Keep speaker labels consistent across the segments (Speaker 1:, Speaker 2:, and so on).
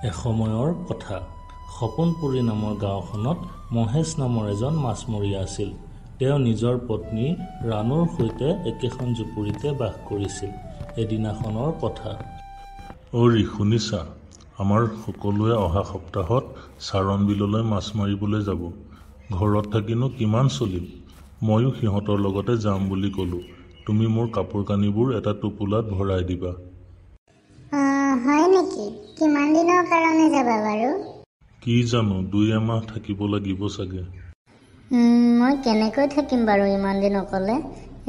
Speaker 1: এসময়ৰ কথা। সপোনপুৰী নামৰ গাঁওখনত মহেশ নামৰ এজন মাছমৰীয়া আছিল। তেওঁ নিজৰ পত্নী ৰাণুৰ সৈতে একেখন জুপুৰিতে বাস কৰিছিল। এদিনাখনৰ কথা।
Speaker 2: অৰি শুনিছা, আমাৰ সকলোৱে অহা সপ্তাহত চাৰণ বিললৈ মাছ মাৰিবলৈ যাব। ঘৰত থাকিনো কিমান চলিম। ময়ো সিহঁতৰ লগতে যাম বুলি ক'লোঁ। তুমি মোৰ কাপোৰ কানিবোৰ এটা টোপোলাত ভৰাই দিবা।
Speaker 3: হয় নেকি? কিমান দিনৰ কাৰণে যাবা বাৰু?
Speaker 2: কি জানো, 2-এমাহ থাকিব লাগিব চাগে।
Speaker 3: মই কেনেকৈ থাকিম বাৰু ইমান দিন অকলে?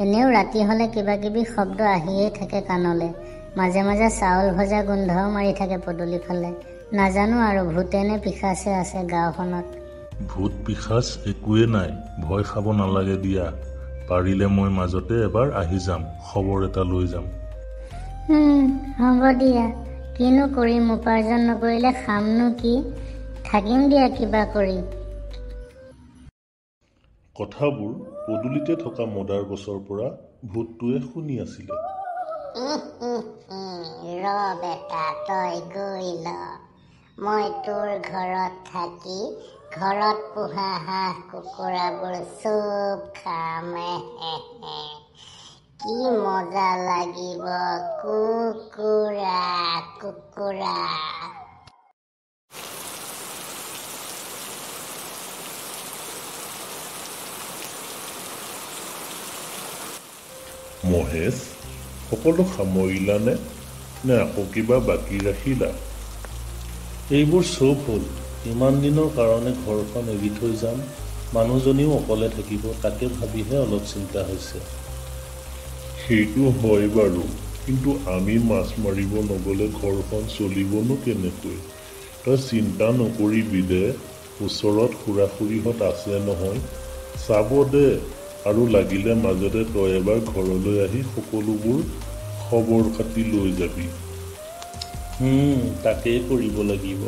Speaker 3: এনেও ৰাতি হ'লে কিবা কিবি শব্দ আহিয়েই থাকে কাণলৈ। মাজে মাজে চাউল ভজা গোন্ধও মাৰি থাকে পদূলি ফালে। নাজানো আৰু ভূতে নে পিশাচে আছে গাঁওখনত।
Speaker 2: ভূত পিশাচ একোৱে নাই, ভয় খাব নালাগে দিয়া। পাৰিলে মই মাজতে এবাৰ আহি যাম, খবৰ এটা লৈ যাম।
Speaker 3: হ'ব দিয়া। কিনো কৰিম, উপাৰ্জন নকৰিলে খামনো কি? থাকিম দিয়া কিবা কৰি।
Speaker 2: কথাবোৰ পদূলিতে থকা মদাৰ গছৰ পৰা ভূতটোৱে শুনি আছিলে।
Speaker 3: ৰ বেটা, তই গৈ ল। মই তোৰ ঘৰত থাকি ঘৰত পোহা হাঁহ কুকুৰাবোৰ চব খাম। কি মজা লাগিব, কুকুৰা কুকুৰা।
Speaker 2: মহেশ, সকলো সামৰিলানে? নে আকৌ কিবা বাকী ৰাখিলা?
Speaker 1: এইবোৰ চব হ'ল। ইমান দিনৰ কাৰণে ঘৰখন এৰি থৈ যাম, মানুহজনীও অকলে থাকিব, তাকে ভাবিহে অলপ চিন্তা হৈছে।
Speaker 2: সেইটো হয় বাৰু, কিন্তু আমি মাছ মাৰিব নগ'লে ঘৰখন চলিবনো কেনেকৈ? তই চিন্তা নকৰিবি দে, ওচৰত খুৰা-খুৰীহঁত আছে নহয়, চাব দে। আৰু লাগিলে মাজতে তই এবাৰ ঘৰলৈ আহি সকলোবোৰ খবৰ খাতি লৈ যাবি।
Speaker 1: তাকেই কৰিব লাগিব।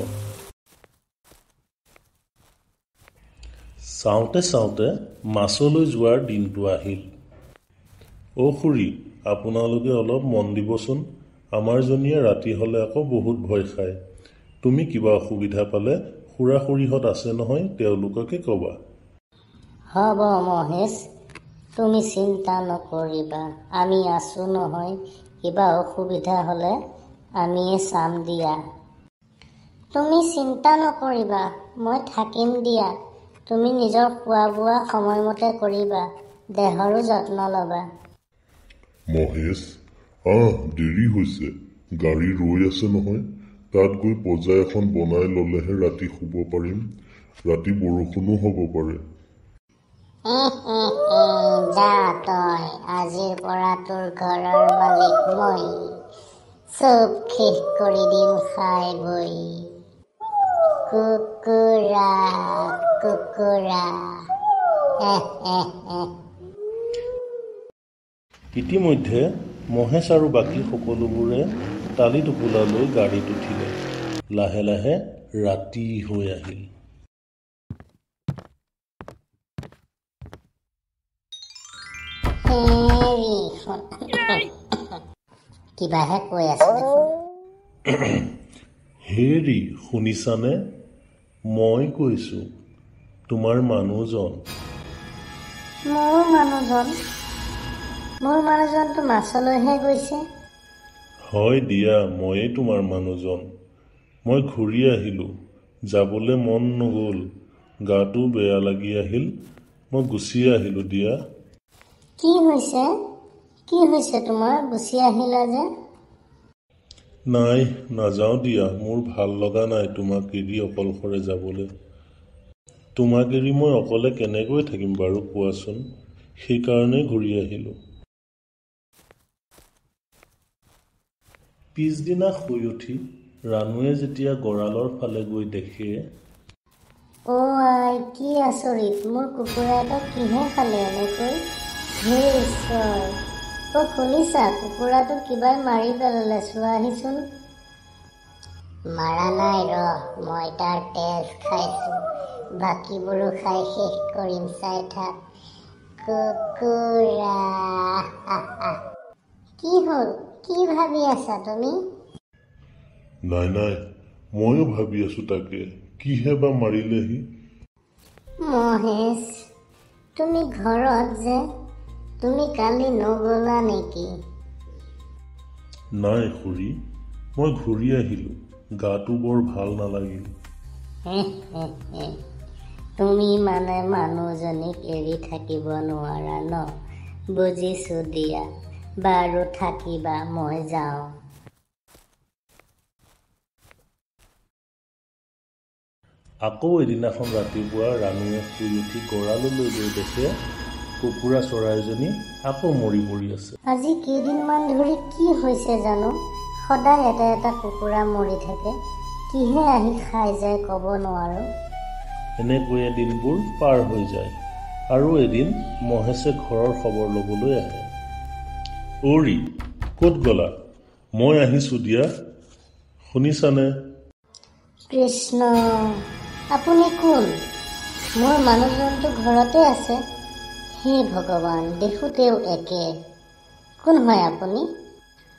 Speaker 1: চাওঁতে চাওঁতে মাছলৈ যোৱাৰ দিনটো আহিল। খুৰী, আপোনালোকে অলপ মন দিবচোন। আমাৰ জনীয়ে ৰাতি হ'লে আকৌ বহুত ভয় খায়। তুমি কিবা অসুবিধা পালে খুৰা-খুৰীহঁত আছে নহয়, তেওঁলোককে ক'বা।
Speaker 3: হ'ব মহেশ, তুমি চিন্তা নকৰিবা, আমি আছো নহয়। কিবা অসুবিধা হ'লে আমিয়ে চাম দিয়া। তুমি চিন্তা নকৰিবা, মই থাকিম দিয়া। তুমি নিজৰ খোৱা বোৱা সময়মতে কৰিবা, দেহৰো যত্ন ল'বা।
Speaker 2: মহেশ, দেৰি হৈছে, গাড়ী ৰৈ আছে নহয়। তাত গৈ পজা এখন বনাই ল'লেহে ৰাতি শুব পাৰিম। ৰাতি বৰষুণো হ'ব পাৰে।
Speaker 3: যা তই, আজিৰ পৰা তোৰ ঘৰৰ মালিক মই। চব শেষ কৰি দিম খাই বৈ। কুকুৰা কুকুৰা।
Speaker 1: ইতিমধ্যে মহেশ আৰু বাকী সকলোবোৰে টালি টোপোলালৈ গাড়ীত উঠিলে। লাহে লাহে ৰাতি হৈ আহিল।
Speaker 3: কিবাহে কৈ আছে দেখোন।
Speaker 1: হেৰি, শুনিছানে? মই কৈছো, তোমাৰ মানুহজন।
Speaker 3: মোৰ মানুহজনতো মাছলৈহে গৈছে।
Speaker 1: হয় দিয়া, ময়েই তোমাৰ মানুহজন। মই ঘূৰি আহিলোঁ, যাবলৈ মন নগ'ল, গাটো বেয়া লাগি আহিল, মই গুচি আহিলোঁ দিয়া।
Speaker 3: কি হৈছে তোমাৰ, গুচি আহিলা যে?
Speaker 1: নাই, নাযাওঁ দিয়া, মোৰ ভাল লগা নাই তোমাক এৰি অকলশৰে যাবলৈ। তোমাক এৰি মই অকলে কেনেকৈ থাকিম বাৰু কোৱাচোন? সেইকাৰণেই ঘূৰি আহিলোঁ। পিছদিনা শুই উঠি ৰাণুৱে যেতিয়া গঁৰালৰ ফালে গৈ দেখে,
Speaker 3: আই, কি আচৰিত, মোৰ কুকুৰা এটা কিহে খালে এনেকৈ? হে ঈশ্বৰ। শুনিছা, কুকুৰাটো কিবাই মাৰি পেলালে, চোৱাহিচোন। মাৰা নাই, মই তাৰ তেজ খাইছো, বাকীবোৰো খাই শেষ কৰিম, চাই থাক। কুকুৰা। কি হ'ল, কি ভাবি আছা তুমি?
Speaker 2: নাই, ময়ো ভাবি আছো তাকে কিহে বা মাৰিলেহি।
Speaker 3: মহেশ, তুমি ঘৰত যে, তুমি কালি নগলা নেকি?
Speaker 2: নাই খুৰী, মই ঘূৰি আহিলো, গাটো বৰ ভাল নালাগিল।
Speaker 3: তুমি মানে মানুহজনীক এৰি থাকিব নোৱাৰা ন? বুজিছো দিয়া, বাৰু থাকিবা, মই যাওঁ।
Speaker 1: আকৌ এদিনাখন ৰাতিপুৱা ৰাণুৱে শুই উঠি গঁৰাললৈ গৈ দেখে কুকুৰা চৰাইজনী আকৌ মৰি পৰি আছে।
Speaker 3: আজি কেইদিনমান ধৰি কি হৈছে জানো? সদায় এটা এটা কুকুৰা মৰি থাকে, কিহে আহি খাই যায় ক'ব নোৱাৰো।
Speaker 1: এনেকৈয়ে দিনবোৰ পাৰ হৈ যায় আৰু এদিন মহেশে ঘৰৰ খবৰ ল'বলৈ আহে। অৰি, ক'ত গ'লা? মই আহিছোঁ দিয়া, শুনিছানে?
Speaker 3: কৃষ্ণ, আপুনি কোন? মোৰ মানুহজনটো ঘৰতে আছে। হে ভগৱান, দেখোঁতেও একে। কোন হয় আপুনি?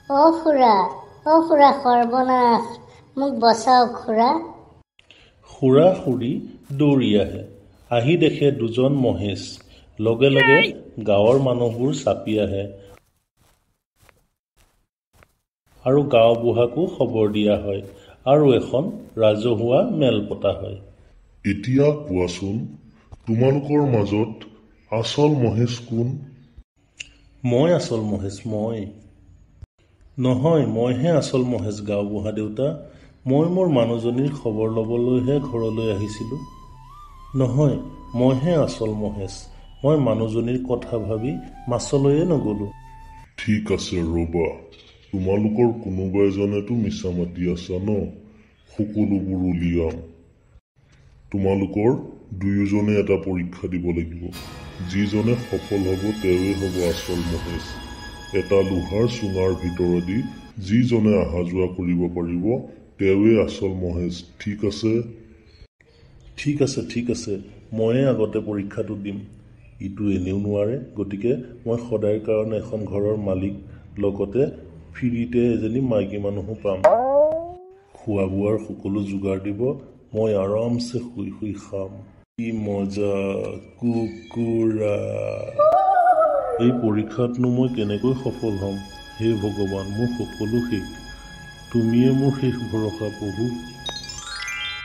Speaker 3: অ' খুৰা, সৰ্বনাশ, মোক বচাওক খুৰা।
Speaker 1: খুৰা খুৰী দৌৰি আহে, আহি দেখে দুজন মহেশ। লগে লগে গাঁৱৰ মানুহবোৰ চাপি আহে আৰু গাঁওবুঢ়াকো খবৰ দিয়া হয় আৰু এখন ৰাজহুৱা মেল পতা হয়।
Speaker 2: এতিয়া কোৱাচোন, তোমালোকৰ মাজত আচল মহেশ কোন?
Speaker 1: মই আচল মহেশ, মই নহয়, মইহে আচল মহেশ গাঁওবুঢ়া দেউতা। মই মোৰ মানুহজনীৰ খবৰ ল'বলৈহে ঘৰলৈ আহিছিলোঁ। নহয়, মইহে আচল মহেশ। মই মানুহজনীৰ কথা ভাবি মাছলৈয়ে নগ'লোঁ।
Speaker 2: ঠিক আছে ৰ'বা, তোমালোকৰ কোনোবা এজনেতো মিছা মাতি আছা ন? সকলোবোৰ উলিয়াম। তোমালোকৰ দুয়োজনে এটা পৰীক্ষা দিব লাগিব। যিজনে সফল হ'ব তেওঁৱে হ'ব আচল মহেশ। এটা লোহাৰ চুঙাৰ ভিতৰেদি যিজনে অহা যোৱা কৰিব পাৰিব তেওঁৱে আচল মহেশ, ঠিক আছে?
Speaker 1: ঠিক আছে, ময়ে আগতে পৰীক্ষাটো দিম। ইটো এনেও নোৱাৰে, গতিকে মই সদায়ৰ কাৰণে এখন ঘৰৰ মালিক, লগতে ফ্ৰীতে এজনী মাইকী মানুহো পাম। খোৱা বোৱাৰ সকলো যোগাৰ দিব, মই আৰামছে শুই শুই খাম। কি মজা, কুকুৰা। এই পৰীক্ষাতনো মই কেনেকৈ সফল হ'ম? হে ভগৱান, মোৰ সকলো শেষ। তুমিয়ে মোৰ শেষ ভৰসা প্ৰভু।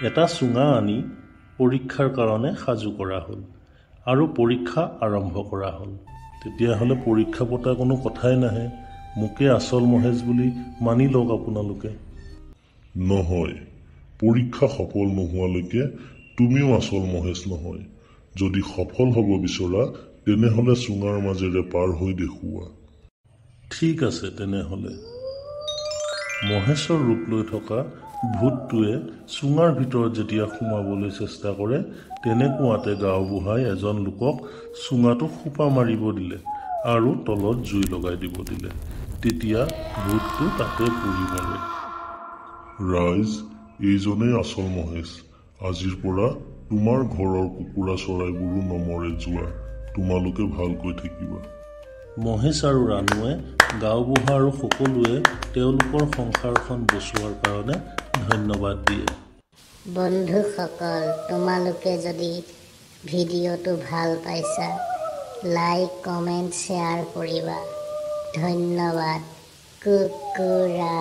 Speaker 1: এটা চুঙা আনি পৰীক্ষাৰ কাৰণে সাজু কৰা হ'ল আৰু পৰীক্ষা আৰম্ভ কৰা হ'ল। তেতিয়াহ'লে পৰীক্ষা পতা কোনো কথাই নাহে। মোকে আচল মহেশ বুলি মানি লওক আপোনালোকে।
Speaker 2: নহয়, পৰীক্ষা সফল নোহোৱালৈকে তুমিও আচল মহেশ নহয়। যদি সফল হ'ব বিচৰা তেনেহ'লে চুঙাৰ মাজেৰে পাৰ হৈ দেখুওৱা।
Speaker 1: ঠিক আছে তেনেহ'লে। মহেশৰ ৰূপ লৈ থকা ভূতটোৱে চুঙাৰ ভিতৰত যেতিয়া সোমাবলৈ চেষ্টা কৰে, তেনেকুৱাতে গাঁওবুঢ়াই এজন লোকক চুঙাটো সোপা মাৰিব দিলে আৰু তলত জুই লগাই দিব দিলে। তেতিয়া ভূতটো তাতে পুৰি মৰে।
Speaker 2: ৰাইজ, এইজনেই আচল মহেশ। আজিৰ পৰা তোমাৰ ঘৰৰ কুকুৰা চৰাইবোৰো নমৰে। যোৱা, তোমালোকে ভালকৈ থাকিবা।
Speaker 1: মহেশ আৰু ৰাণুৱে গাঁওবুঢ়া আৰু সকলোৱে তেওঁলোকৰ সংসাৰখন বচোৱাৰ কাৰণে ধন্যবাদ দিয়ে।
Speaker 3: বন্ধুসকল, তোমালোকে যদি ভিডিঅ'টো ভাল পাইছা, লাইক, কমেণ্ট, শ্বেয়াৰ কৰিবা। ধন্যবাদ। কুকুৰা।